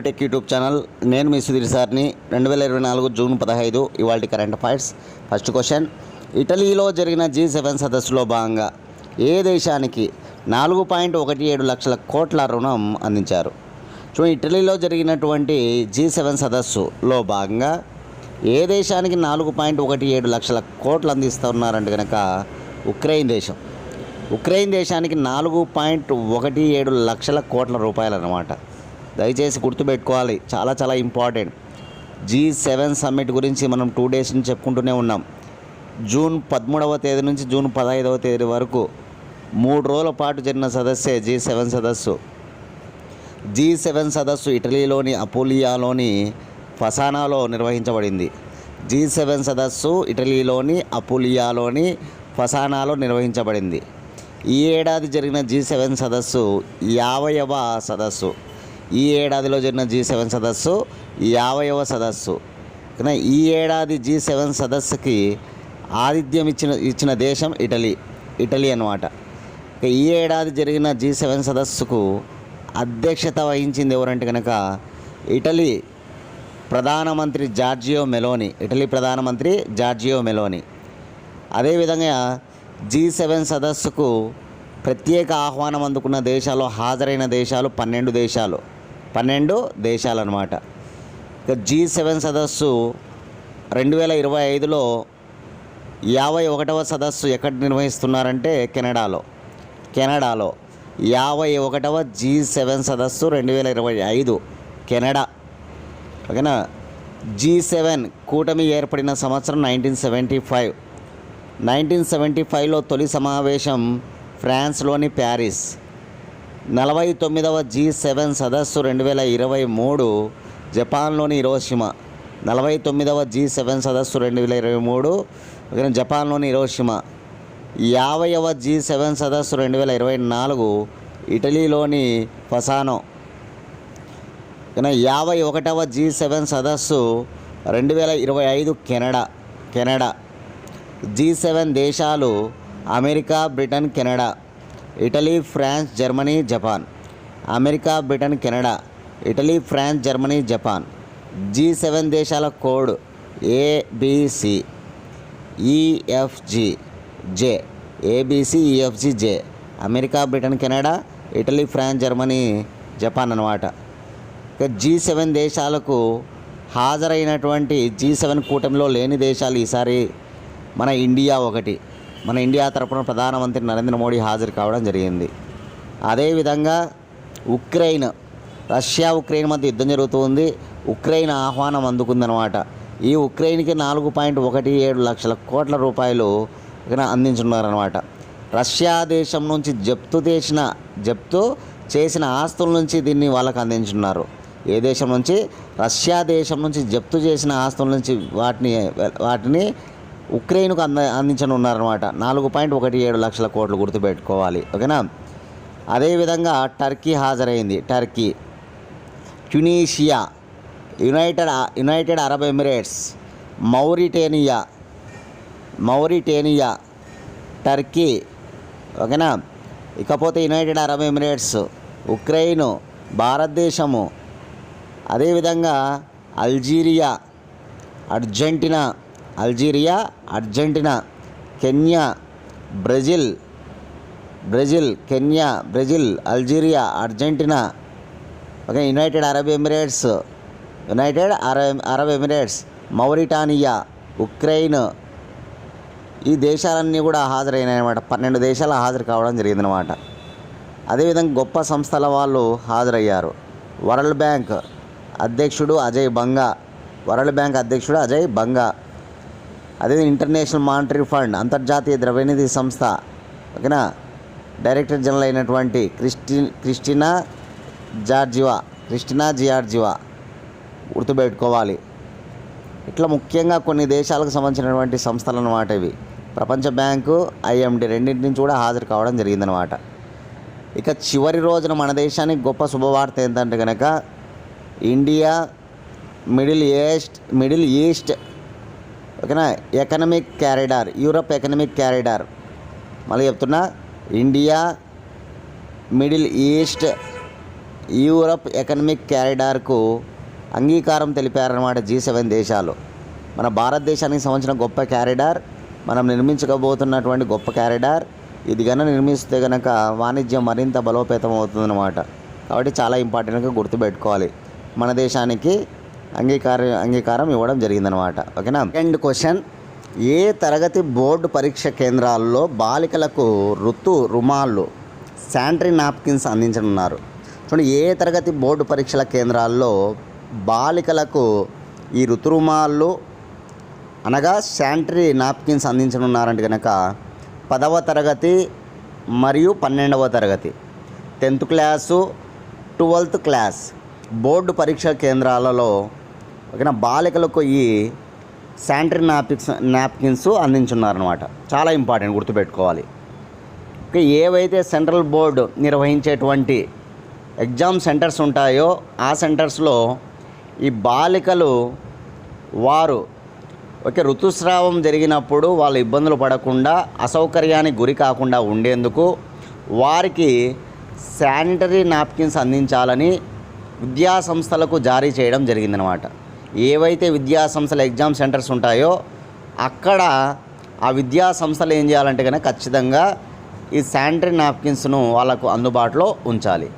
Tech YouTube channel. నేను మీ సుధీర్ సార్ని. 2024 June 15 ఇవాళ కరెంట్ అఫైర్స్. ఫస్ట్ క్వశ్చన్, ఇటలీలో జరిగిన G7 సదస్సులో భాగంగా ఏ దేశానికి 4.17 లక్షల కోట్ల రుణం అందించారు? ఇటలీలో జరిగినటువంటి G7 సదస్సులో భాగంగా ఏ దేశానికి 4.17 లక్షల కోట్లు అందిస్తున్నారంటే కనుక ఉక్రెయిన్ దేశం. ఉక్రెయిన్ దేశానికి 4.17 లక్షల కోట్ల రూపాయలు అన్నమాట. దయచేసి గుర్తుపెట్టుకోవాలి, చాలా చాలా ఇంపార్టెంట్. G7 సమ్మిట్ గురించి మనం 2 డేస్ నుంచి చెప్పుకుంటూనే ఉన్నాం. జూన్ 13వ తేదీ నుంచి జూన్ 15వ తేదీ వరకు 3 రోజుల పాటు జరిగిన సదస్సే G7 సదస్సు. G7 సదస్సు ఇటలీలోని అపులియాలోని ఫసానాలో నిర్వహించబడింది. G7 సదస్సు ఇటలీలోని అపులియాలోని ఫసానాలో నిర్వహించబడింది. ఈ ఏడాది జరిగిన G7 సదస్సు 50వ సదస్సు. ఈ ఏడాదిలో జరిగిన G7 సదస్సు 50వ సదస్సు. కానీ ఈ ఏడాది G7 సదస్సుకి ఆతిథ్యం ఇచ్చిన దేశం ఇటలీ అన్నమాట. ఈ ఏడాది జరిగిన G7 సదస్సుకు అధ్యక్షత వహించింది ఎవరంటే కనుక ఇటలీ ప్రధానమంత్రి జార్జియో మెలోని. అదేవిధంగా G7 సదస్సుకు ప్రత్యేక ఆహ్వానం అందుకున్న దేశాలు, హాజరైన దేశాలు 12 దేశాలు అన్నమాట. ఇక G7 సదస్సు 2025లో 51వ సదస్సు ఎక్కడ నిర్వహిస్తున్నారంటే కెనడాలో 51వ G7 సదస్సు 2025 కెనడా. ఓకేనా. G7 కూటమి ఏర్పడిన సంవత్సరం 1975లో తొలి సమావేశం ఫ్రాన్స్లోని ప్యారిస్. 49వ G7 సదస్సు 2023 జపాన్లోని హిరోషిమా. 49వ G7 సదస్సు 2023 జపాన్లోని హిరోషిమా. 50వ G7 సదస్సు 2024 ఇటలీలోని ఫసానో. 51వ G7 సదస్సు 2025 కెనడా. G7 దేశాలు America, Britain, Canada, Italy, France, Germany, Japan. America, Britain, Canada, Italy, France, Germany, Japan. G7 దేశాల code ABCEFGJ. America, Britain, Canada, Italy, France, Germany, Japan అన్నమాట. ఇక G7 దేశాలకు హాజరైనటువంటి G7 కూటమిలో లేని దేశాలు ఈసారి మన ఇండియా ఒకటి. మన ఇండియా తరపున ప్రధానమంత్రి నరేంద్ర మోడీ హాజరు కావడం జరిగింది. అదేవిధంగా రష్యా ఉక్రెయిన్ మధ్య యుద్ధం జరుగుతుంది. ఉక్రెయిన్ ఆహ్వానం అందుకుందనమాట. ఈ ఉక్రెయిన్కి 4.17 లక్షల కోట్ల రూపాయలు అందించున్నారనమాట. రష్యా దేశం నుంచి జప్తు చేసిన ఆస్తుల నుంచి దీన్ని వాళ్ళకి అందించున్నారు. ఏ దేశం నుంచి? రష్యా దేశం నుంచి జప్తు చేసిన ఆస్తుల నుంచి వాటిని ఉక్రెయిన్కు అందించనున్నారనమాట. 4.17 లక్షల కోట్లు గుర్తుపెట్టుకోవాలి. ఓకేనా. అదేవిధంగా టర్కీ హాజరైంది. Turkey, Tunisia, United Arab Emirates, Mauritania, Turkey. ఓకేనా. ఇకపోతే యునైటెడ్ అరబ్ ఎమిరేట్స్, ఉక్రెయిన్, భారతదేశము, అదేవిధంగా Algeria, Argentina, Kenya, Brazil, Algeria, Argentina. Okay. United Arab Emirates, Mauritania, Ukraine. ఈ దేశాలన్నీ కూడా హాజరైనాయి అన్నమాట. 12 దేశాలు హాజరు కావడం జరిగిందనమాట. అదేవిధంగా గొప్ప సంస్థల వాళ్ళు హాజరయ్యారు. వరల్డ్ బ్యాంక్ అధ్యక్షుడు అజయ్ బంగా. అదే ఇంటర్నేషనల్ మానిటరీ ఫండ్, అంతర్జాతీయ ద్రవ్యనిధి సంస్థ. ఓకేనా. డైరెక్టర్ జనరల్ అయినటువంటి క్రిస్టినా జియార్జివా గుర్తుపెట్టుకోవాలి. ఇట్లా ముఖ్యంగా కొన్ని దేశాలకు సంబంధించినటువంటి సంస్థలు అన్నమాట ఇవి. ప్రపంచ బ్యాంకు, IMD రెండింటి నుంచి కూడా హాజరు కావడం జరిగిందనమాట. ఇక చివరి రోజున మన దేశానికి గొప్ప శుభవార్త ఏంటంటే కనుక ఇండియా, మిడిల్ ఈస్ట్ ఓకేనా economic corridor, Europe economic corridor. మళ్ళీ చెప్తున్నా, India, middle east Europe economic క్యారిడార్కు అంగీకారం తెలిపారన్నమాట G7 దేశాలు. మన భారతదేశానికి సంబంధించిన గొప్ప క్యారిడార్, మనం నిర్మించకపోతున్నటువంటి గొప్ప క్యారిడార్. ఇది కనుక నిర్మిస్తే కనుక వాణిజ్యం మరింత బలోపేతం అవుతుందన్నమాట. కాబట్టి చాలా ఇంపార్టెంట్గా గుర్తుపెట్టుకోవాలి. మన దేశానికి అంగీకారం ఇవ్వడం జరిగిందనమాట. ఓకేనా. సెకండ్ క్వశ్చన్, ఏ తరగతి బోర్డు పరీక్ష కేంద్రాల్లో బాలికలకు రుమాళ్ళు శానిటరీ నాప్కిన్స్ అందించనున్నారు? చూడండి, ఏ తరగతి బోర్డు పరీక్షల కేంద్రాల్లో బాలికలకు ఈ రుమాళ్ళు అనగా శానిటరీ నాప్కిన్స్ అందించనున్నారంటే కనుక 10వ తరగతి మరియు 12వ తరగతి, 10th class 12th class board పరీక్షా కేంద్రాలలో ఓకేనా బాలికలకు ఈ శానిటరీ నాప్కిన్స్ అందించున్నారనమాట. చాలా ఇంపార్టెంట్, గుర్తుపెట్టుకోవాలి. ఓకే, ఏవైతే సెంట్రల్ బోర్డు నిర్వహించేటువంటి ఎగ్జామ్ సెంటర్స్ ఉంటాయో ఆ సెంటర్స్లో ఈ బాలికలు వారు ఋతుస్రావం జరిగినప్పుడు వాళ్ళు ఇబ్బందులు పడకుండా, అసౌకర్యానికి గురి కాకుండా ఉండేందుకు వారికి శానిటరీ నాప్కిన్స్ అందించాలని విద్యా సంస్థలకు జారీ చేయడం జరిగిందనమాట. ఏవైతే విద్యా సంస్థల ఎగ్జామ్ సెంటర్స్ ఉంటాయో అక్కడ ఆ విద్యా సంస్థలు ఏం చేయాలంటే కనుక ఖచ్చితంగా ఈ శానిటరీ నాప్కిన్స్ను వాళ్ళకు అందుబాటులో ఉంచాలి.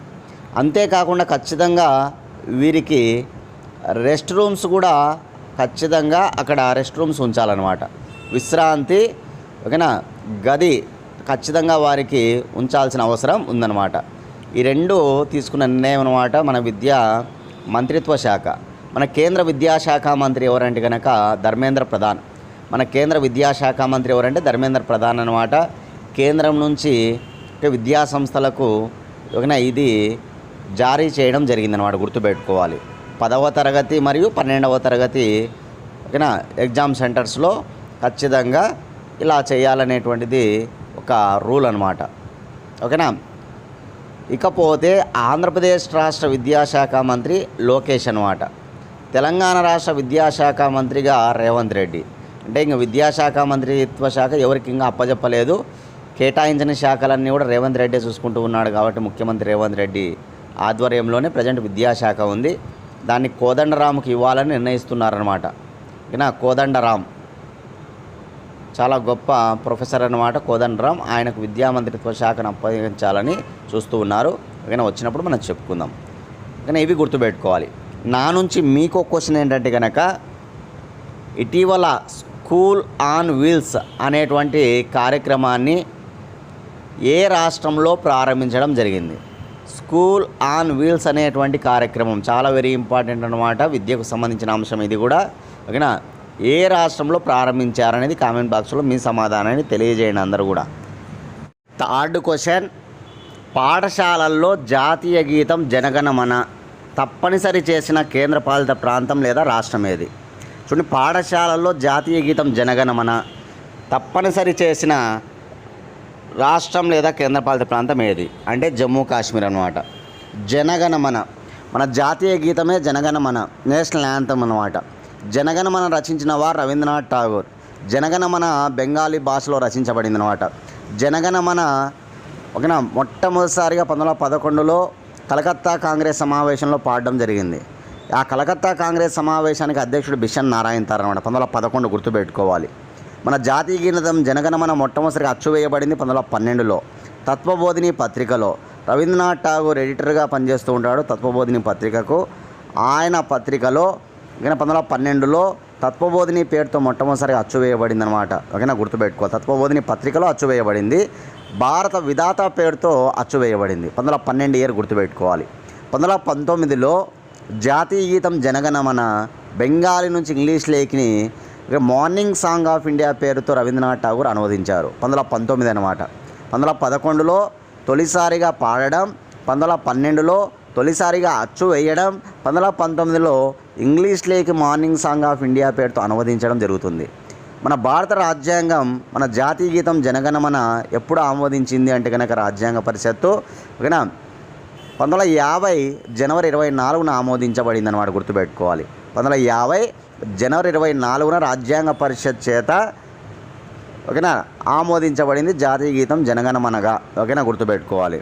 అంతేకాకుండా ఖచ్చితంగా వీరికి రెస్ట్ రూమ్స్ కూడా ఖచ్చితంగా అక్కడ రెస్ట్ రూమ్స్ ఉంచాలన్నమాట. విశ్రాంతి ఓకేనా గది ఖచ్చితంగా వారికి ఉంచాల్సిన అవసరం ఉందన్నమాట. ఈ రెండు తీసుకున్న నిర్ణయం అన్నమాట మన విద్యా మంత్రిత్వ శాఖ. మన కేంద్ర విద్యాశాఖ మంత్రి ఎవరంటే కనుక ధర్మేంద్ర ప్రధాన్. మన కేంద్ర విద్యాశాఖ మంత్రి ఎవరంటే ధర్మేంద్ర ప్రధాన్ అన్నమాట. కేంద్రం నుంచి విద్యా సంస్థలకు ఓకేనా ఇది జారీ చేయడం జరిగిందనమాట. గుర్తుపెట్టుకోవాలి. 10వ తరగతి మరియు 12వ తరగతి ఓకేనా ఎగ్జామ్ సెంటర్స్లో ఖచ్చితంగా ఇలా చేయాలనేటువంటిది ఒక రూల్ అనమాట. ఓకేనా. ఇకపోతే ఆంధ్రప్రదేశ్ రాష్ట్ర విద్యాశాఖ మంత్రి లోకేష్ అనమాట. తెలంగాణ రాష్ట్ర విద్యాశాఖ మంత్రిగా రేవంత్ రెడ్డి. అంటే ఇంకా విద్యాశాఖ మంత్రిత్వ శాఖ ఎవరికి ఇంకా అప్పచెప్పలేదు. కేటాయించిన శాఖలన్నీ కూడా రేవంత్ రెడ్డి చూసుకుంటూ ఉన్నాడు. కాబట్టి ముఖ్యమంత్రి రేవంత్ రెడ్డి ఆధ్వర్యంలోనే ప్రజెంట్ విద్యాశాఖ ఉంది. దాన్ని కోదండరాంకి ఇవ్వాలని నిర్ణయిస్తున్నారనమాట. ఓకేనా. కోదండరాం చాలా గొప్ప ప్రొఫెసర్ అన్నమాట కోదండరాం. ఆయనకు విద్యా మంత్రిత్వ శాఖను అప్పగించాలని చూస్తూ ఉన్నారు. ఓకేనా, వచ్చినప్పుడు మనం చెప్పుకుందాం. కానీ ఇవి గుర్తుపెట్టుకోవాలి. నా నుంచి మీకు క్వశ్చన్ ఏంటంటే కనుక ఇటీవల స్కూల్ ఆన్ వీల్స్ అనేటువంటి కార్యక్రమాన్ని ఏ రాష్ట్రంలో ప్రారంభించడం జరిగింది? స్కూల్ ఆన్ వీల్స్ అనేటువంటి కార్యక్రమం చాలా వెరీ ఇంపార్టెంట్ అన్నమాట. విద్యకు సంబంధించిన అంశం ఇది కూడా. ఓకేనా. ఏ రాష్ట్రంలో ప్రారంభించారనేది కామెంట్ బాక్స్లో మీ సమాధానాన్ని తెలియజేయండి అందరూ కూడా. థర్డ్ క్వశ్చన్, పాఠశాలల్లో జాతీయ గీతం జనగణమన తప్పనిసరి చేసిన కేంద్రపాలిత ప్రాంతం లేదా రాష్ట్రం ఏది? చూడండి, పాఠశాలల్లో జాతీయ గీతం జనగణమన తప్పనిసరి చేసిన రాష్ట్రం లేదా కేంద్రపాలిత ప్రాంతం ఏది అంటే జమ్మూ కాశ్మీర్ అన్నమాట. జనగణమన మన జాతీయ గీతమే జనగణమన, నేషనల్ యాంథమ్ అన్నమాట. జనగణమన రచించిన వారు రవీంద్రనాథ్ ఠాగూర్. జనగణమన బెంగాలీ భాషలో రచించబడింది అన్నమాట. జనగణమన ఓకేనా మొట్టమొదటిసారిగా 1911లో కలకత్తా కాంగ్రెస్ సమావేశంలో పాడడం జరిగింది. ఆ కలకత్తా కాంగ్రెస్ సమావేశానికి అధ్యక్షుడు బిషన్ నారాయణ్ తార్ అన్నమాట. 1911 గుర్తుపెట్టుకోవాలి. మన జాతీయ గీతం జనగణమన మొట్టమొదటిగా అచ్చువేయబడింది 1912లో తత్వబోధిని పత్రికలో. రవీంద్రనాథ్ ఠాగూర్ ఎడిటర్గా పనిచేస్తూ ఉంటాడు తత్వబోధిని పత్రికకు. ఆయన పత్రికలో 1912లో తత్వబోధిని పేరుతో మొట్టమొదటిసారిగా అచ్చువేయబడింది అనమాట. ఓకేనా, గుర్తుపెట్టుకో. తత్వబోధిని పత్రికలో అచ్చువేయబడింది. భారత విధాత పేరుతో అచ్చువేయబడింది 1912 ఇయర్ గుర్తుపెట్టుకోవాలి. 1919లో జాతీయ గీతం జనగణమన బెంగాలీ నుంచి ఇంగ్లీష్లోకి మార్నింగ్ సాంగ్ ఆఫ్ ఇండియా పేరుతో రవీంద్రనాథ్ ఠాగూర్ అనువదించారు 1919 అనమాట. 1911లో తొలిసారిగా పాడడం, 1912లో తొలిసారిగా అచ్చు వేయడం, 1919లో ఇంగ్లీష్లోకి మార్నింగ్ సాంగ్ ఆఫ్ ఇండియా పేరుతో అనువదించడం జరుగుతుంది. మన భారత రాజ్యాంగం మన జాతీయ గీతం జనగణమన ఎప్పుడు ఆమోదించింది అంటే కనుక రాజ్యాంగ పరిషత్తు ఓకేనా 1950 జనవరి 24న ఆమోదించబడింది అనమాట. గుర్తుపెట్టుకోవాలి. 1950 జనవరి 24న రాజ్యాంగ పరిషత్ చేత ఓకేనా ఆమోదించబడింది జాతీయ గీతం జనగణమనగా. ఓకేనా, గుర్తుపెట్టుకోవాలి.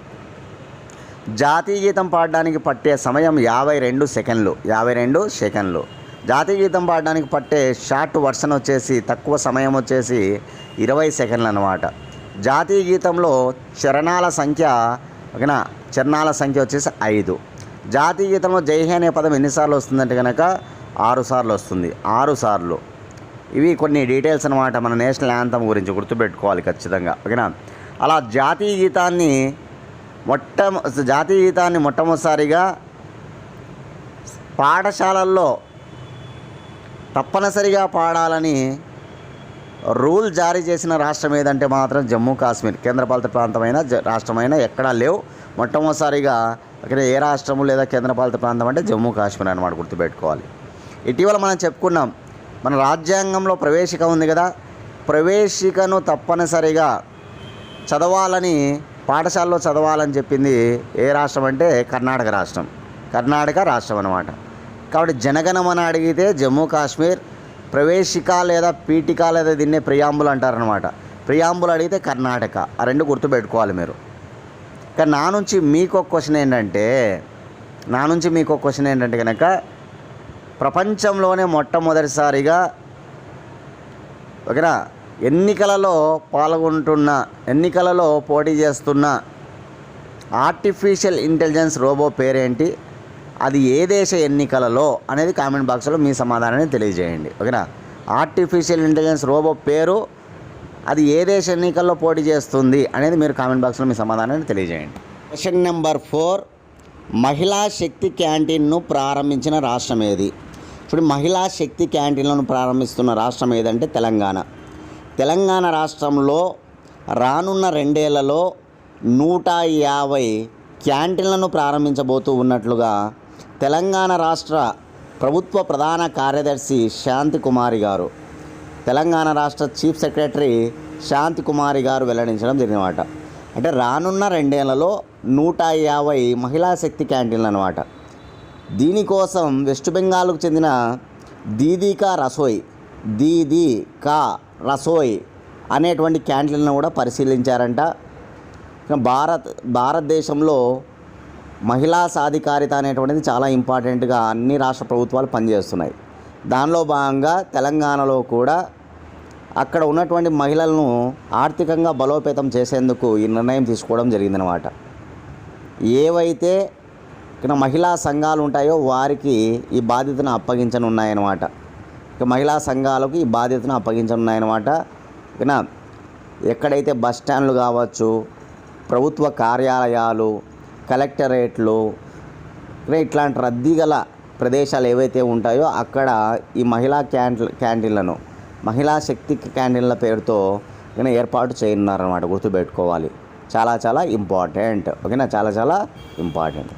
జాతీయ గీతం పాడడానికి పట్టే సమయం 52 సెకండ్లు. 52 సెకండ్లు. జాతీయ గీతం పాడడానికి పట్టే షార్ట్ వర్షన్ వచ్చేసి తక్కువ సమయం వచ్చేసి 20 సెకండ్లు అన్నమాట. జాతీయ గీతంలో చరణాల సంఖ్య ఓకేనా, చరణాల సంఖ్య వచ్చేసి 5. జాతీయ గీతంలో జై హే అనే పదం ఎన్నిసార్లు వస్తుందంటే కనుక 6 సార్లు వస్తుంది. 6 సార్లు. ఇవి కొన్ని డీటెయిల్స్ అనమాట మన నేషనల్ యాంథమ్ గురించి గుర్తుపెట్టుకోవాలి ఖచ్చితంగా ఓకేనా. అలా జాతీయ గీతాన్ని మొట్టమొదటిసారిగా పాఠశాలల్లో తప్పనిసరిగా పాడాలని రూల్ జారీ చేసిన రాష్ట్రం ఏదంటే మాత్రం జమ్మూ కాశ్మీర్. కేంద్రపాలిత ప్రాంతమైన రాష్ట్రమైన ఎక్కడా లేవు. మొట్టమొదటిసారిగా అక్కడ ఏ రాష్ట్రము లేదా కేంద్రపాలిత ప్రాంతం అంటే జమ్మూ కాశ్మీర్ అన్నమాట, గుర్తుపెట్టుకోవాలి. ఇటీవల మనం చెప్పుకున్నాం మన రాజ్యాంగంలో ప్రవేశిక ఉంది కదా, ప్రవేశికను తప్పనిసరిగా చదవాలని పాఠశాలలో చదవాలని చెప్పింది ఏ రాష్ట్రం అంటే కర్ణాటక రాష్ట్రం అన్నమాట. కాబట్టి జనగణమన అడిగితే జమ్మూ కాశ్మీర్, ప్రవేశిక లేదా పీఠిక లేదా దీన్నే ప్రియాంబుల్ అంటారనమాట. ప్రియాంబుల్ అడిగితే కర్ణాటక. ఆ రెండు గుర్తుపెట్టుకోవాలి మీరు. కానీ నా నుంచి మీకు ఒక క్వశ్చన్ ఏంటంటే కనుక ప్రపంచంలోనే మొట్టమొదటిసారిగా ఓకేనా ఎన్నికలలో పోటీ చేస్తున్న ఆర్టిఫిషియల్ ఇంటెలిజెన్స్ రోబో పేరేంటి, అది ఏ దేశ ఎన్నికలలో అనేది కామెంట్ బాక్స్లో మీ సమాధానాన్ని తెలియజేయండి ఓకేనా. ఆర్టిఫిషియల్ ఇంటెలిజెన్స్ రోబో పేరు, అది ఏ దేశ ఎన్నికల్లో పోటీ చేస్తుంది అనేది మీరు కామెంట్ బాక్స్లో మీ సమాధానాన్ని తెలియజేయండి. క్వశ్చన్ నెంబర్ 4, మహిళా శక్తి క్యాంటీన్ను ప్రారంభించిన రాష్ట్రం ఏది? ఇప్పుడు మహిళా శక్తి క్యాంటీన్లను ప్రారంభిస్తున్న రాష్ట్రం ఏదంటే తెలంగాణ రాష్ట్రంలో రానున్న 2 ఏళ్లలో 150 క్యాంటీన్లను ప్రారంభించబోతూ ఉన్నట్లుగా తెలంగాణ రాష్ట్ర ప్రభుత్వ ప్రధాన కార్యదర్శి శాంతికుమారి గారు, తెలంగాణ రాష్ట్ర చీఫ్ సెక్రటరీ శాంతికుమారి గారు వెల్లడించడం జరిగినమాట. అంటే రానున్న 2 ఏళ్లలో 150 మహిళా శక్తి క్యాంటీన్లు అన్నమాట. దీనికోసం వెస్ట్ బెంగాల్కు చెందిన దీదీ కా రసోయ్ అనేటువంటి క్యాంటీన్లను కూడా పరిశీలించారంట. భారతదేశంలో మహిళా సాధికారిత అనేటువంటిది చాలా ఇంపార్టెంట్గా అన్ని రాష్ట్ర ప్రభుత్వాలు పనిచేస్తున్నాయి. దానిలో భాగంగా తెలంగాణలో కూడా అక్కడ ఉన్నటువంటి మహిళలను ఆర్థికంగా బలోపేతం చేసేందుకు ఈ నిర్ణయం తీసుకోవడం జరిగిందనమాట. ఏవైతే ఇక్కడ మహిళా సంఘాలు ఉంటాయో వారికి ఈ బాధ్యతను అప్పగించనున్నాయన్నమాట. ఇక మహిళా సంఘాలకు ఈ బాధ్యతను అప్పగించనున్నాయన్నమాట. ఇక ఎక్కడైతే బస్ స్టాండ్లు కావచ్చు, ప్రభుత్వ కార్యాలయాలు, కలెక్టరేట్లు, ఇట్లాంటి రద్దీ గల ప్రదేశాలు ఏవైతే ఉంటాయో అక్కడ ఈ మహిళా క్యాంటీన్లను మహిళా శక్తి క్యాంటీన్ల పేరుతో ఏర్పాటు చేయనున్నారన్నమాట. గుర్తుపెట్టుకోవాలి, చాలా ఇంపార్టెంట్ ఓకేనా, చాలా ఇంపార్టెంట్.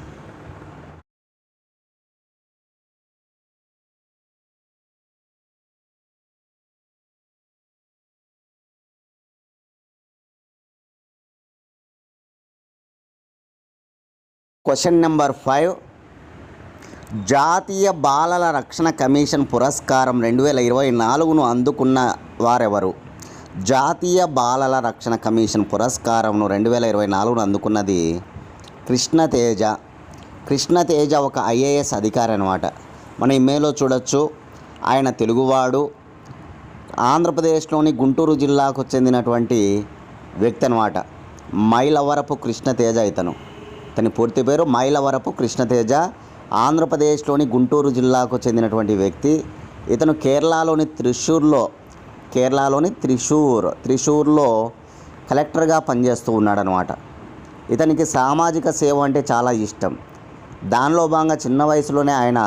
క్వశ్చన్ నెంబర్ 5, జాతీయ బాలల రక్షణ కమిషన్ పురస్కారం 2024ను అందుకున్న వారెవరు? జాతీయ బాలల రక్షణ కమిషన్ పురస్కారంను 2024ను అందుకున్నది కృష్ణతేజ ఒక ఐఏఎస్ అధికారి అనమాట. మన ఇమెయిల్లో చూడొచ్చు. ఆయన తెలుగువాడు, ఆంధ్రప్రదేశ్లోని గుంటూరు జిల్లాకు చెందినటువంటి వ్యక్తి అనమాట. మైలవరపు కృష్ణతేజ ఇతని పూర్తి పేరు మైలవరపు కృష్ణతేజ. ఆంధ్రప్రదేశ్లోని గుంటూరు జిల్లాకు చెందినటువంటి వ్యక్తి. ఇతను కేరళలోని త్రిశూర్లో కలెక్టర్గా పనిచేస్తూ ఉన్నాడనమాట. ఇతనికి సామాజిక సేవ అంటే చాలా ఇష్టం. దానిలో భాగంగా చిన్న వయసులోనే ఆయన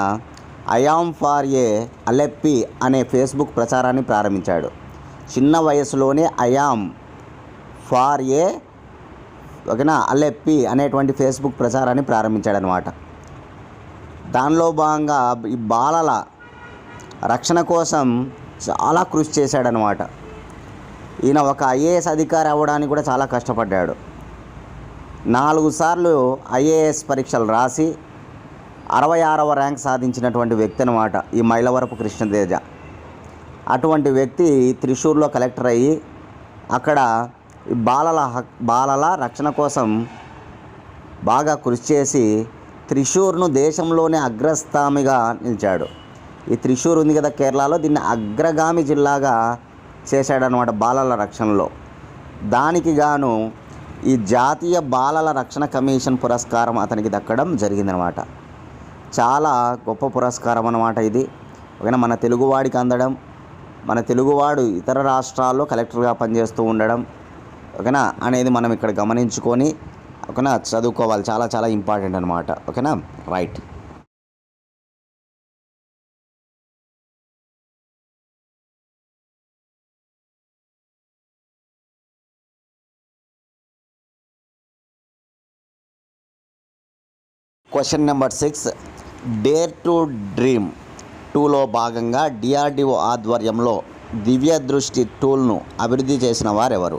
ఐఆమ్ ఫార్ ఏ అలెప్పి అనే ఫేస్బుక్ ప్రచారాన్ని ప్రారంభించాడు. చిన్న వయసులోనే ఐఆమ్ ఫార్ ఏ ఓకేనా అలెప్పి అనేటువంటి ఫేస్బుక్ ప్రచారాన్ని ప్రారంభించాడనమాట. దానిలో భాగంగా ఈ బాలల రక్షణ కోసం చాలా కృషి చేశాడనమాట. ఈయన ఒక ఐఏఎస్ అధికారి అవ్వడానికి కూడా చాలా కష్టపడ్డాడు. 4 సార్లు ఐఏఎస్ పరీక్షలు రాసి 66వ ర్యాంక్ సాధించినటువంటి వ్యక్తి అనమాట ఈ మైలవరపు కృష్ణతేజ. అటువంటి వ్యక్తి త్రిశూర్లో కలెక్టర్ అయ్యి అక్కడ బాలల రక్షణ కోసం బాగా కృషి చేసి త్రిశూర్ను దేశంలోనే అగ్రస్థామిగా నిలిచాడు. ఈ త్రిశూర్ ఉంది కదా కేరళలో, దీన్ని అగ్రగామి జిల్లాగా చేశాడనమాట బాలల రక్షణలో. దానికి గాను ఈ జాతీయ బాలల రక్షణ కమిషన్ పురస్కారం అతనికి దక్కడం జరిగిందనమాట. చాలా గొప్ప పురస్కారం అన్నమాట ఇది. ఓకేనా, మన తెలుగువాడికి అందడం, మన తెలుగువాడు ఇతర రాష్ట్రాల్లో కలెక్టర్గా పనిచేస్తూ ఉండడం, ఓకేనా అనేది మనం ఇక్కడ గమనించుకొని ఓకేనా చదువుకోవాలి. చాలా చాలా ఇంపార్టెంట్ అనమాట. ఓకేనా, right. Question number 6, dare to dream 2లో భాగంగా డిఆర్డిఓ ఆధ్వర్యంలో దివ్య దృష్టి టూల్ను అభివృద్ధి చేసిన వారెవరు?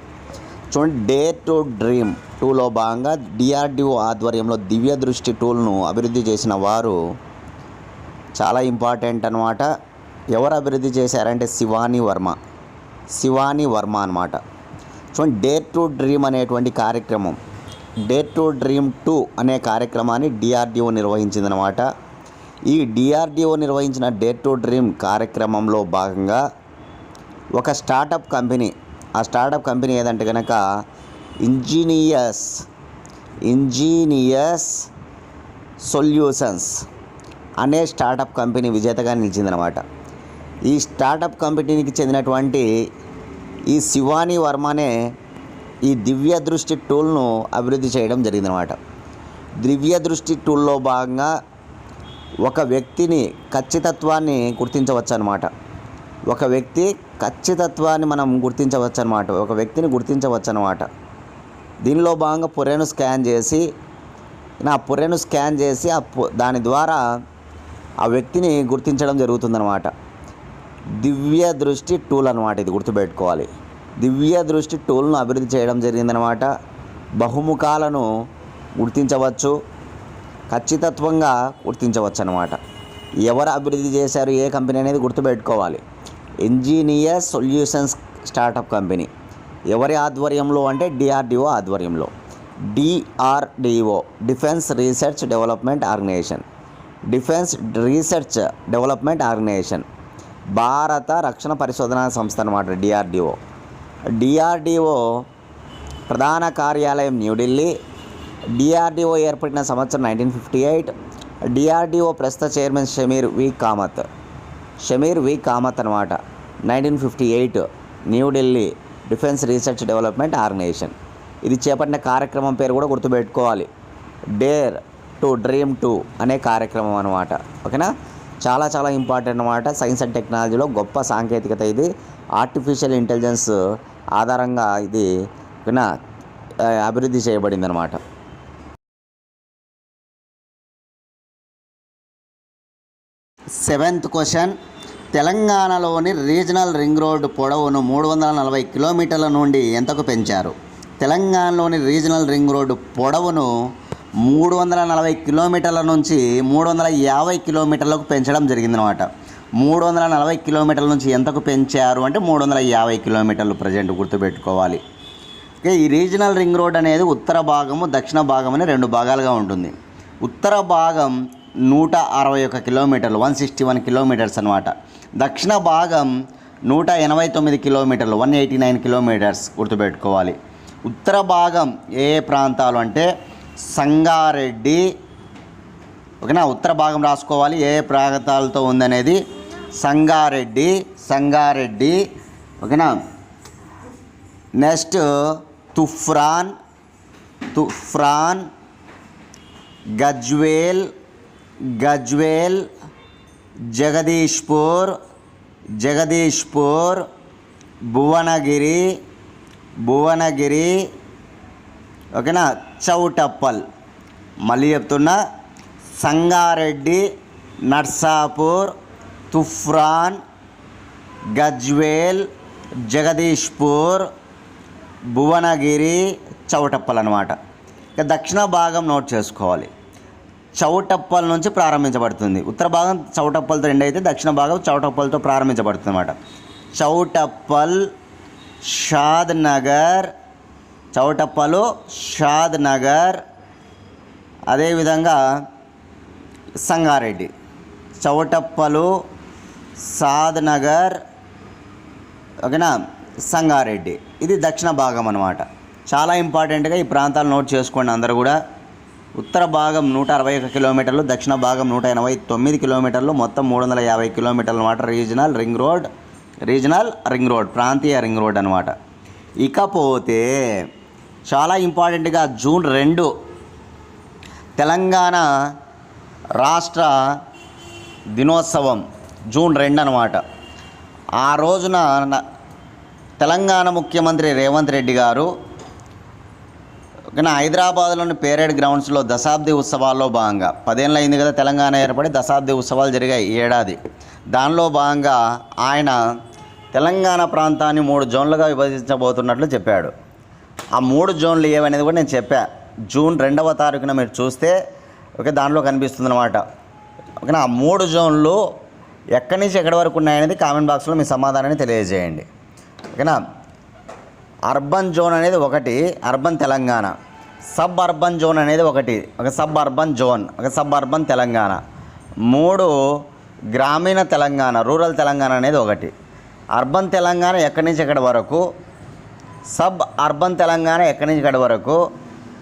చూడండి, డేర్ టు డ్రీమ్ 2లో భాగంగా డిఆర్డిఓ ఆధ్వర్యంలో దివ్య దృష్టి టూల్ను అభివృద్ధి చేసిన వారు చాలా ఇంపార్టెంట్ అనమాట. ఎవరు అభివృద్ధి చేశారంటే శివాని వర్మ అనమాట. చూడండి, డేర్ టు డ్రీమ్ అనేటువంటి కార్యక్రమం, డేర్ టు డ్రీమ్ 2 అనే కార్యక్రమాన్ని డిఆర్డిఓ నిర్వహించిందనమాట. ఈ డిఆర్డిఓ నిర్వహించిన డేర్ టు డ్రీమ్ కార్యక్రమంలో భాగంగా ఒక స్టార్టప్ కంపెనీ, ఆ స్టార్టప్ కంపెనీ ఏదంటే కనుక ఇంజనీయర్స్ సొల్యూషన్స్ అనే స్టార్టప్ కంపెనీ విజేతగా నిలిచిందనమాట. ఈ స్టార్టప్ కంపెనీకి చెందినటువంటి ఈ శివాని వర్మనే ఈ దివ్య దృష్టి టూల్ను అభివృద్ధి చేయడం జరిగిందనమాట. దివ్య దృష్టి టూల్లో భాగంగా ఒక వ్యక్తిని ఖచ్చితత్వాన్ని గుర్తించవచ్చు అనమాట. ఒక వ్యక్తి ఖచ్చితత్వాన్ని మనం గుర్తించవచ్చు అనమాట. దీనిలో భాగంగా పుర్రెను స్కాన్ చేసి దాని ద్వారా ఆ వ్యక్తిని గుర్తించడం జరుగుతుందన్నమాట. దివ్య దృష్టి టూల్ అనమాట, ఇది గుర్తుపెట్టుకోవాలి. దివ్య దృష్టి టూల్ను అభివృద్ధి చేయడం జరిగిందనమాట. బహుముఖాలను గుర్తించవచ్చు, ఖచ్చితత్వంగా గుర్తించవచ్చు అనమాట. ఎవరు అభివృద్ధి చేశారు, ఏ కంపెనీ అనేది గుర్తుపెట్టుకోవాలి. Engineers solutions startup company. ఎవరి ఆధ్వర్యంలో అంటే డిఆర్డిఓ ఆధ్వర్యంలో. DRDO defence research development organisation, భారత రక్షణ పరిశోధనా సంస్థ అనమాట డిఆర్డిఓ ప్రధాన కార్యాలయం న్యూఢిల్లీ. డిఆర్డిఓ ఏర్పడిన సంవత్సరం 1958. డిఆర్డిఓ ప్రస్తుత చైర్మన్ షమీర్ వి కామత్ అనమాట. 1958 New Delhi defence research development organisation. ఇది చేపట్టిన కార్యక్రమం పేరు కూడా గుర్తుపెట్టుకోవాలి, డేర్ టు డ్రీమ్ 2 అనే కార్యక్రమం అనమాట. ఓకేనా, చాలా చాలా ఇంపార్టెంట్ అనమాట. సైన్స్ అండ్ టెక్నాలజీలో గొప్ప సాంకేతికత ఇది. ఆర్టిఫిషియల్ ఇంటెలిజెన్స్ ఆధారంగా ఇది ఓకేనా అభివృద్ధి చేయబడింది అనమాట. సెవెంత్ క్వశ్చన్, తెలంగాణలోని రీజనల్ రింగ్ రోడ్డు పొడవును 340 కిలోమీటర్ల నుండి ఎంతకు పెంచారు? తెలంగాణలోని రీజనల్ రింగ్ రోడ్డు పొడవును 340 కిలోమీటర్ల నుంచి 350 కిలోమీటర్లకు పెంచడం జరిగిందనమాట. 340 కిలోమీటర్ల నుంచి ఎంతకు పెంచారు అంటే 350 కిలోమీటర్లు ప్రజెంట్ గుర్తుపెట్టుకోవాలి. ఓకే, ఈ రీజనల్ రింగ్ రోడ్ అనేది ఉత్తర భాగము, దక్షిణ భాగం అని 2 భాగాలుగా ఉంటుంది. ఉత్తర భాగం 161 కిలోమీటర్లు, 161 కిలోమీటర్స్ అనమాట. దక్షిణ భాగం 189 కిలోమీటర్లు, 189 కిలోమీటర్స్ గుర్తుపెట్టుకోవాలి. ఉత్తర భాగం ఏ ప్రాంతాలు అంటే సంగారెడ్డి. ఓకేనా, ఉత్తర భాగం రాసుకోవాలి ఏ ప్రాంతాలతో ఉందనేది. సంగారెడ్డి ఓకేనా. నెక్స్ట్ తుఫ్రాన్, గజ్వేల్, జగదీష్పూర్, భువనగిరి ఓకేనా, చౌటప్పల్. మళ్ళీ చెప్తున్నా, సంగారెడ్డి, నర్సాపూర్, తుఫ్రాన్, గజ్వేల్, జగదీష్పూర్, భువనగిరి, చౌటప్పల్ అనమాట. ఇక దక్షిణ భాగం నోట్ చేసుకోవాలి, చౌటప్పల్ నుంచి ప్రారంభించబడుతుంది. ఉత్తర భాగం చౌటప్పల్తో ఎండ్ అయితే దక్షిణ భాగం చౌటప్పల్తో ప్రారంభించబడుతుంది అన్నమాట. చౌటప్పల్, షాద్ నగర్, అదేవిధంగా సంగారెడ్డి, చౌటప్పలు, సాద్నగర్, ఓకేనా, సంగారెడ్డి. ఇది దక్షిణ భాగం అన్నమాట. చాలా ఇంపార్టెంట్గా ఈ ప్రాంతాలు నోట్ చేసుకోండి అందరూ కూడా. ఉత్తర భాగం 161 కిలోమీటర్లు, దక్షిణ భాగం 189 కిలోమీటర్లు, మొత్తం 350 కిలోమీటర్లు అన్నమాట. రీజనల్ రింగ్ రోడ్, ప్రాంతీయ రింగ్ రోడ్ అనమాట. ఇకపోతే చాలా ఇంపార్టెంట్గా జూన్ 2 తెలంగాణ రాష్ట్ర దినోత్సవం, జూన్ 2 అనమాట. ఆ రోజున తెలంగాణ ముఖ్యమంత్రి రేవంత్ రెడ్డి గారు హైదరాబాద్లోని పేరేడ్ గ్రౌండ్స్లో దశాబ్ది ఉత్సవాల్లో భాగంగా 10 ఏళ్ళు అయింది కదా తెలంగాణ ఏర్పడి, దశాబ్ది ఉత్సవాలు జరిగాయి ఈ ఏడాది. దానిలో భాగంగా ఆయన తెలంగాణ ప్రాంతాన్ని 3 జోన్లుగా విభజించబోతున్నట్లు చెప్పాడు. ఆ 3 జోన్లు ఏవనేది కూడా నేను చెప్పా. జూన్ 2వ తారీఖున మీరు చూస్తే దాంట్లో కనిపిస్తుంది అనమాట. ఓకేనా, ఆ 3 జోన్లు ఎక్కడి నుంచి ఎక్కడి వరకు ఉన్నాయనేది కామెంట్ బాక్స్లో మీ సమాధానాన్ని తెలియజేయండి. ఓకేనా, అర్బన్ జోన్ అనేది ఒకటి, urban Telangana. Sub urban zone అనేది ఒకటి, ఒక సబ్ అర్బన్ జోన్, ఒక సబ్ అర్బన్ తెలంగాణ. 3 గ్రామీణ తెలంగాణ, రూరల్ తెలంగాణ అనేది ఒకటి. అర్బన్ తెలంగాణ ఎక్కడి నుంచి ఎక్కడి వరకు, సబ్ అర్బన్ తెలంగాణ ఎక్కడి నుంచి ఎక్కడి వరకు,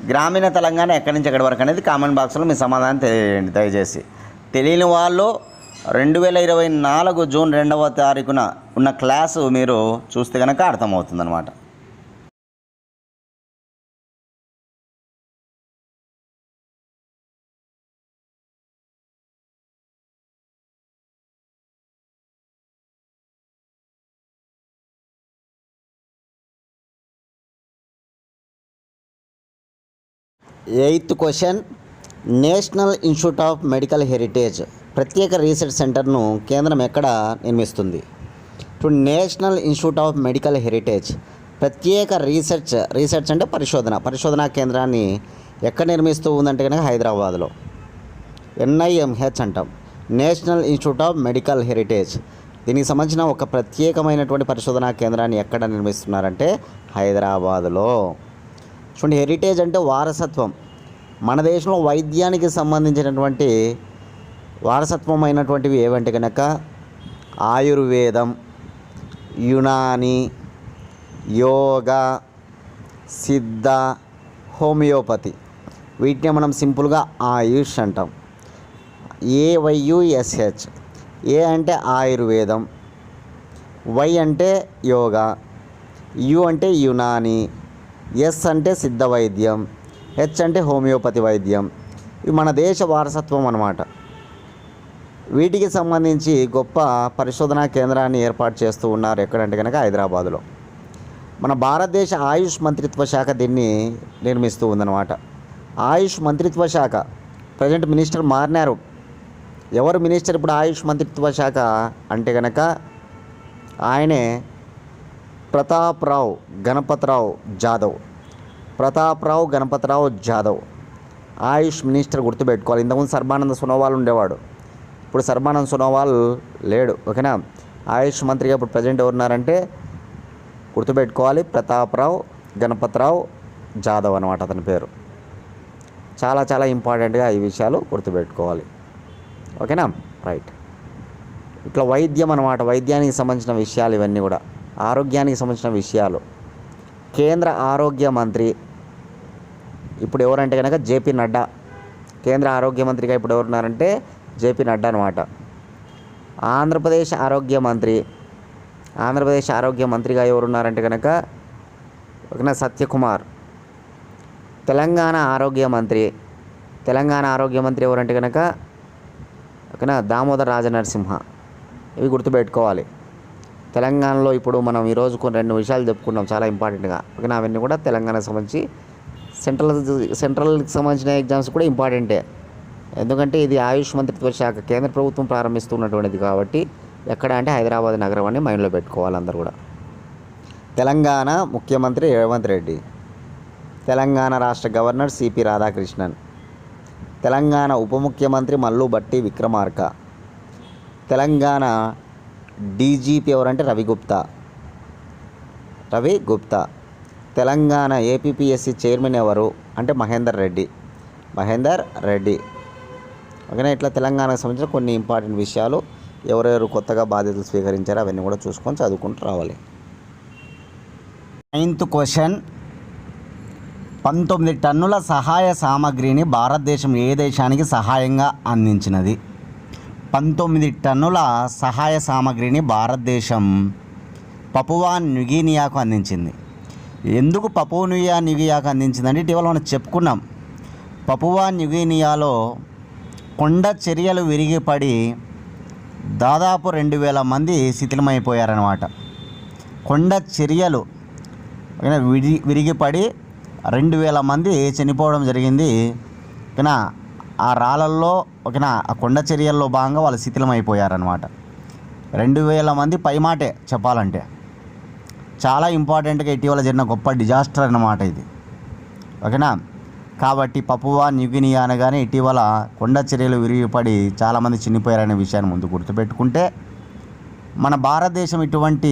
గ్రామీణ తెలంగాణ ఎక్కడి నుంచి ఎక్కడి వరకు అనేది కామెంట్ బాక్స్లో మీ సమాధానం తెలియజేయండి దయచేసి. తెలియని వాళ్ళు 2024 జూన్ 2వ తారీఖున ఉన్న క్లాసు మీరు చూస్తే కనుక అర్థమవుతుందన్నమాట. Eighth question, national institute of medical heritage ప్రత్యేక రీసెర్చ్ సెంటర్ను కేంద్రం ఎక్కడ నిర్మిస్తుంది? ఇప్పుడు national institute of medical heritage ప్రత్యేక రీసెర్చ్ అంటే పరిశోధనా కేంద్రాన్ని ఎక్కడ నిర్మిస్తూ ఉందంటే కనుక హైదరాబాద్లో, NIMH అంటాం, national institute of medical heritage. దీనికి సంబంధించిన ఒక ప్రత్యేకమైనటువంటి పరిశోధనా కేంద్రాన్ని ఎక్కడ నిర్మిస్తున్నారంటే హైదరాబాదులో. చూడండి, హెరిటేజ్ అంటే వారసత్వం. మన దేశంలో వైద్యానికి సంబంధించినటువంటి వారసత్వం అయినటువంటివి ఏవంటే కనుక ఆయుర్వేదం, యునాని, యోగా, సిద్ధ, హోమియోపతి. వీటిని మనం సింపుల్గా ఆయుష్ అంటాం. AYUSH. ఏ అంటే ఆయుర్వేదం, వై అంటే యోగా, యు అంటే యునాని, ఎస్ అంటే సిద్ధ వైద్యం, హెచ్ అంటే హోమియోపతి వైద్యం. ఇవి మన దేశ వారసత్వం అన్నమాట. వీటికి సంబంధించి గొప్ప పరిశోధనా కేంద్రాన్ని ఏర్పాటు చేస్తూ ఉన్నారు. ఎక్కడంటే కనుక హైదరాబాదులో. మన భారతదేశ ఆయుష్ మంత్రిత్వ శాఖ దీన్ని నిర్మిస్తూ ఉందన్నమాట. ఆయుష్ మంత్రిత్వ శాఖ ప్రజెంట్ మినిస్టర్ మారినారు. ఎవరు మినిస్టర్ ఇప్పుడు ఆయుష్ మంత్రిత్వ శాఖ అంటే కనుక ఆయనే ప్రతాప్రావు గణపతరావు జాదవ్ ఆయుష్ మినిస్టర్. గుర్తుపెట్టుకోవాలి. ఇంతకుముందు సర్బానంద్ సోనోవాల్ ఉండేవాడు, ఇప్పుడు సర్బానంద్ సోనోవాల్ లేడు. ఓకేనా, ఆయుష్ మంత్రిగా ఇప్పుడు ప్రజెంట్ ఎవరున్నారంటే గుర్తుపెట్టుకోవాలి, ప్రతాప్రావు గణపతరావు జాదవ్ అనమాట అతని పేరు. చాలా చాలా ఇంపార్టెంట్గా ఈ విషయాలు గుర్తుపెట్టుకోవాలి. ఓకేనా, రైట్. ఇట్లా వైద్యం అనమాట, వైద్యానికి సంబంధించిన విషయాలు ఇవన్నీ కూడా, ఆరోగ్యానికి సంబంధించిన విషయాలు. కేంద్ర ఆరోగ్య మంత్రి ఇప్పుడు ఎవరంటే కనుక JP నడ్డా. కేంద్ర ఆరోగ్య మంత్రిగా ఇప్పుడు ఎవరున్నారంటే JP నడ్డా అనమాట. ఆంధ్రప్రదేశ్ ఆరోగ్య మంత్రిగా ఎవరున్నారంటే కనుక సత్యకుమార్. తెలంగాణ ఆరోగ్య మంత్రి ఎవరంటే కనుక దామోదర్ రాజనరసింహ. ఇవి గుర్తుపెట్టుకోవాలి. తెలంగాణలో ఇప్పుడు మనం ఈరోజు కొన్ని 2 విషయాలు చెప్పుకున్నాం చాలా ఇంపార్టెంట్గా. ఓకేనా, అవన్నీ కూడా తెలంగాణకు సంబంధించి సెంట్రల్కి సంబంధించిన ఎగ్జామ్స్ కూడా ఇంపార్టెంటే. ఎందుకంటే ఇది ఆయుష్ మంత్రిత్వ శాఖ కేంద్ర ప్రభుత్వం ప్రారంభిస్తున్నటువంటిది కాబట్టి ఎక్కడ అంటే హైదరాబాద్ నగరం అని మైండ్లో పెట్టుకోవాలి అందరూ కూడా. తెలంగాణ ముఖ్యమంత్రి రేవంత్ రెడ్డి, తెలంగాణ రాష్ట్ర గవర్నర్ CP రాధాకృష్ణన్, తెలంగాణ ఉప ముఖ్యమంత్రి మల్లు భట్టి విక్రమార్క, తెలంగాణ DGP ఎవరంటే రవి గుప్తా, తెలంగాణ APPSC చైర్మన్ ఎవరు అంటే మహేందర్ రెడ్డి, మహేందర్ రెడ్డి. ఓకేనా, ఇట్లా తెలంగాణకు సంబంధించిన కొన్ని ఇంపార్టెంట్ విషయాలు ఎవరెవరు కొత్తగా బాధ్యతలు స్వీకరించారో అవన్నీ కూడా చూసుకొని చదువుకుంటూ రావాలి. 9th క్వశ్చన్, 19 టన్నుల సహాయ సామగ్రిని భారతదేశం ఏ దేశానికి సహాయంగా అందించినది? 19 టన్నుల సహాయ సామగ్రిని భారతదేశం పపువా న్యూగినియాకు అందించింది. ఎందుకు పపువా న్యూగినియాకు అందించిందంటే ఇటీవల మనం చెప్పుకున్నాం. పపువా న్యూగినియాలో కొండ చర్యలు విరిగిపడి దాదాపు 2000 మంది శిథిలమైపోయారన్నమాట. కొండ చర్యలు విరిగిపడి 2000 మంది చనిపోవడం జరిగింది. ఓకేనా, ఆ రాళ్ళల్లో ఓకేనా ఆ కొండ చర్యల్లో భాగంగా వాళ్ళు శిథిలమైపోయారనమాట. 2000 మంది పైమాటే చెప్పాలంటే. చాలా ఇంపార్టెంట్గా ఇటీవల జరిగిన గొప్ప డిజాస్టర్ అన్నమాట ఇది. ఓకేనా, కాబట్టి పపువా న్యూగినియా అనగానే ఇటీవల కొండ చర్యలు విరిగిపడి చాలామంది చనిపోయారనే విషయాన్ని ముందు గుర్తుపెట్టుకుంటే మన భారతదేశం ఇటువంటి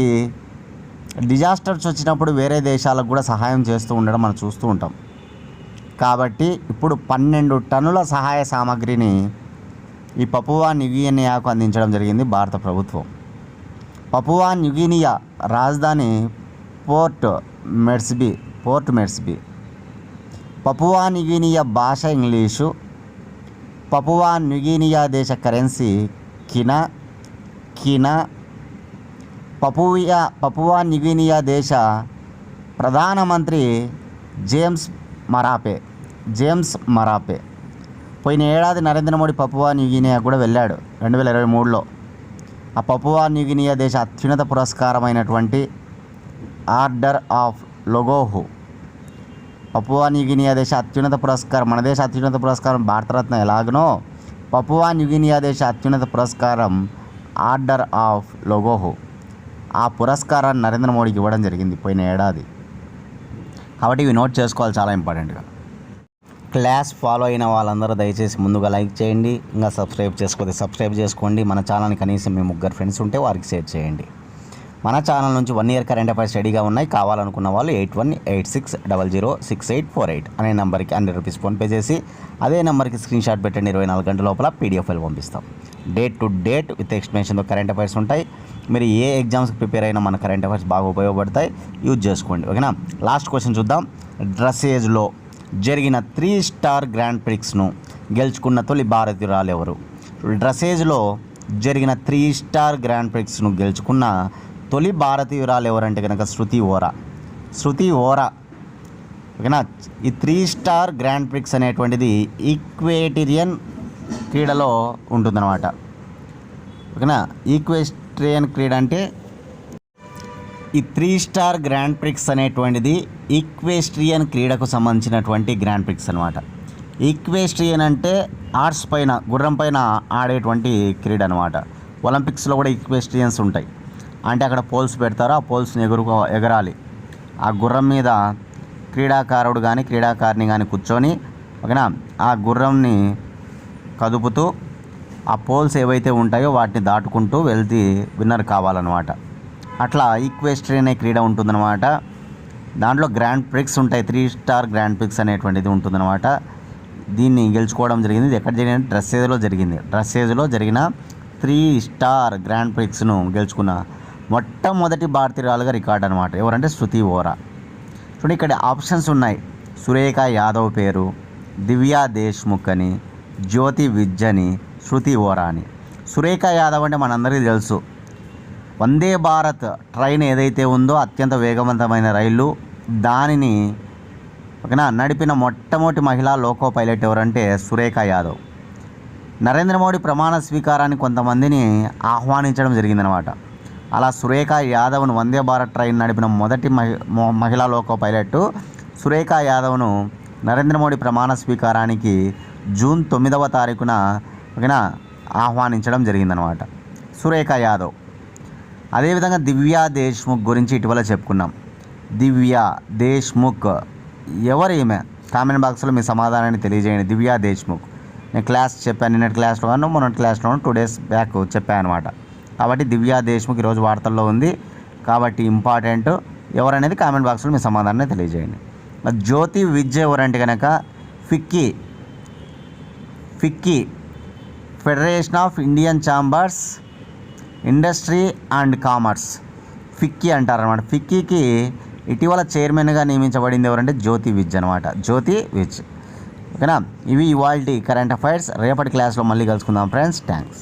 డిజాస్టర్స్ వచ్చినప్పుడు వేరే దేశాలకు కూడా సహాయం చేస్తూ ఉండడం మనం చూస్తూ ఉంటాం. కాబట్టి ఇప్పుడు 12 టన్నుల సహాయ సామగ్రిని ఈ పపువా న్యూగినియాకు అందించడం జరిగింది భారత ప్రభుత్వం. పపువా న్యూగినియా రాజధాని పోర్ట్ మెర్స్బీ. పపువా న్యూగినియా భాష ఇంగ్లీషు. పపువా న్యూగినియా దేశ కరెన్సీ కినా. పపువా న్యూగినియా దేశ ప్రధానమంత్రి జేమ్స్ మరాపే. పోయిన ఏడాది నరేంద్ర మోడీ పపువా న్యూగినియా కూడా వెళ్ళాడు 2023లో. ఆ పపువా న్యూగినియా దేశ అత్యున్నత పురస్కారమైనటువంటి ఆర్డర్ ఆఫ్ లొగోహు. పపువా న్యూగినియా దేశ అత్యున్నత పురస్కారం, మన దేశ అత్యున్నత పురస్కారం భారతరత్న ఎలాగనో పపువా న్యూగినియా దేశ అత్యున్నత పురస్కారం ఆర్డర్ ఆఫ్ లొగోహు. ఆ పురస్కారాన్ని నరేంద్ర మోడీకి ఇవ్వడం జరిగింది పోయిన ఏడాది. కాబట్టి ఇవి నోట్ చేసుకోవాలి చాలా ఇంపార్టెంట్గా. క్లాస్ ఫాలో అయిన వాళ్ళందరూ దయచేసి ముందుగా లైక్ చేయండి. ఇంకా సబ్స్క్రైబ్ చేసుకోండి. మన ఛానల్ని కనీసం మీ 3 ఫ్రెండ్స్ ఉంటే వారికి షేర్ చేయండి. మన ఛానల్ నుంచి 1 ఇయర్ కరెంట్ అఫైర్స్ రెడీగా ఉన్నాయి. కావాలనుకున్న వాళ్ళు 8186006848 అనే నెంబర్కి 100 రూపీస్ ఫోన్పే చేసి అదే నెంబర్కి స్క్రీన్ షాట్ పెట్టండి. 24 గంటల లోపల PDF ఫైల్ పంపిస్తాం. డేట్ టు డేట్ విత్ ఎక్స్ప్లెనేషన్తో కరెంట్ అఫైర్స్ ఉంటాయి. మీరు ఏ ఎగ్జామ్స్కి ప్రిపేర్ అయినా మన కరెంట్ అఫైర్స్ బాగా ఉపయోగపడతాయి. యూజ్ చేసుకోండి. ఓకేనా, లాస్ట్ క్వశ్చన్ చూద్దాం. డ్రెస్సేజ్లో జరిగిన 3 స్టార్ గ్రాండ్ ప్రిక్స్ను గెలుచుకున్న తొలి భారతీయురాలు ఎవరు? డ్రెస్సేజ్లో జరిగిన 3 స్టార్ గ్రాండ్ ప్రిక్స్ను గెలుచుకున్న తొలి భారతీయురాలు ఎవరంటే కనుక శృతి ఓరా. ఓకేనా, ఈ 3 స్టార్ గ్రాండ్ ప్రిక్స్ అనేటువంటిది ఈక్వేటేరియన్ క్రీడలో ఉంటుందన్నమాట. ఓకేనా, ఈక్వేస్ట్రియన్ క్రీడ అంటే ఈ 3 స్టార్ గ్రాండ్ ప్రిక్స్ అనేటువంటిది ఈక్వేస్ట్రియన్ క్రీడకు సంబంధించినటువంటి గ్రాండ్ ప్రిక్స్ అనమాట. ఈక్వేస్ట్రియన్ అంటే ఆర్ట్స్ పైన, గుర్రం పైన ఆడేటువంటి క్రీడ అనమాట. ఒలింపిక్స్లో కూడా ఈక్వేస్ట్రియన్స్ ఉంటాయి. అంటే అక్కడ పోల్స్ పెడతారు, ఆ పోల్స్ని ఎగరాలి. ఆ గుర్రం మీద క్రీడాకారుడు కానీ క్రీడాకారిణి కానీ కూర్చొని ఓకేనా ఆ గుర్రంని కదుపుతూ ఆ పోల్స్ ఏవైతే ఉంటాయో వాటిని దాటుకుంటూ వెళ్తే విన్నర్ కావాలన్నమాట. అట్లా ఈక్వేస్ట్రియన్ అనే క్రీడ ఉంటుందన్నమాట. దాంట్లో గ్రాండ్ ప్రిక్స్ ఉంటాయి. 3 స్టార్ గ్రాండ్ ప్రిక్స్ అనేటువంటిది ఉంటుందన్నమాట. దీన్ని గెలుచుకోవడం జరిగింది. ఇది ఎక్కడ జరిగింది? డ్రెస్సేజ్లో జరిగిన 3 స్టార్ గ్రాండ్ ప్రిక్స్ను గెలుచుకున్న మొట్టమొదటి భారతీయురాలుగా రికార్డ్ అనమాట. ఎవరంటే శృతి ఓరా. చూడండి, ఇక్కడ ఆప్షన్స్ ఉన్నాయి. సురేఖ యాదవ్ పేరు, దివ్యా దేశ్ముఖ్ అని, జ్యోతి విజ్ అని, శృతి ఓరా అని. సురేఖ యాదవ్ అంటే మనందరికీ తెలుసు. వందే భారత్ ట్రైన్ ఏదైతే ఉందో అత్యంత వేగవంతమైన రైలు, దానిని ఓకేనా నడిపిన మొట్టమొదటి మహిళా లోకో పైలట్ ఎవరంటే సురేఖ యాదవ్. నరేంద్ర మోడీ ప్రమాణ స్వీకారాన్ని కొంతమందిని ఆహ్వానించడం జరిగిందనమాట. అలా సురేఖ యాదవ్ను వందే భారత్ ట్రైన్ నడిపిన మొదటి మహిళా లోకో పైలట్ సురేఖ యాదవ్ను నరేంద్ర మోడీ ప్రమాణ స్వీకారానికి జూన్ 9వ తారీఖున ఓకేనా ఆహ్వానించడం జరిగిందనమాట సురేఖ యాదవ్. అదేవిధంగా దివ్యా దేశ్ముఖ్ గురించి ఇటీవల చెప్పుకున్నాం. దివ్యా దేశ్ముఖ్ ఎవరు ఈమె? కామెంట్ బాక్స్లో మీ సమాధానాన్ని తెలియజేయండి. దివ్యా దేశ్ముఖ్ నేను క్లాస్ చెప్పాను, నిన్నటి క్లాస్లో కానీ మొన్నటి క్లాస్లో 2 days బ్యాక్ చెప్పాను అనమాట. కాబట్టి దివ్యా దేశ్ముఖ్ ఈరోజు వార్తల్లో ఉంది. కాబట్టి ఇంపార్టెంట్ ఎవరనేది కామెంట్ బాక్స్లో మీ సమాధానాన్ని తెలియజేయండి. జ్యోతి విజ్ ఎవరంటే కనుక FICCI, federation of Indian chambers industry and commerce. FICCI అంటారనమాట. ఫిక్కీకి ఇటీవల చైర్మన్గా నియమించబడింది ఎవరంటే జ్యోతి విజ్ అనమాట. జ్యోతి విజ్. ఓకేనా. ఇవి ఇవాల్టి కరెంట్ అఫైర్స్. రేపటి క్లాస్లో మళ్ళీ కలుసుకుందాం ఫ్రెండ్స్. థ్యాంక్స్.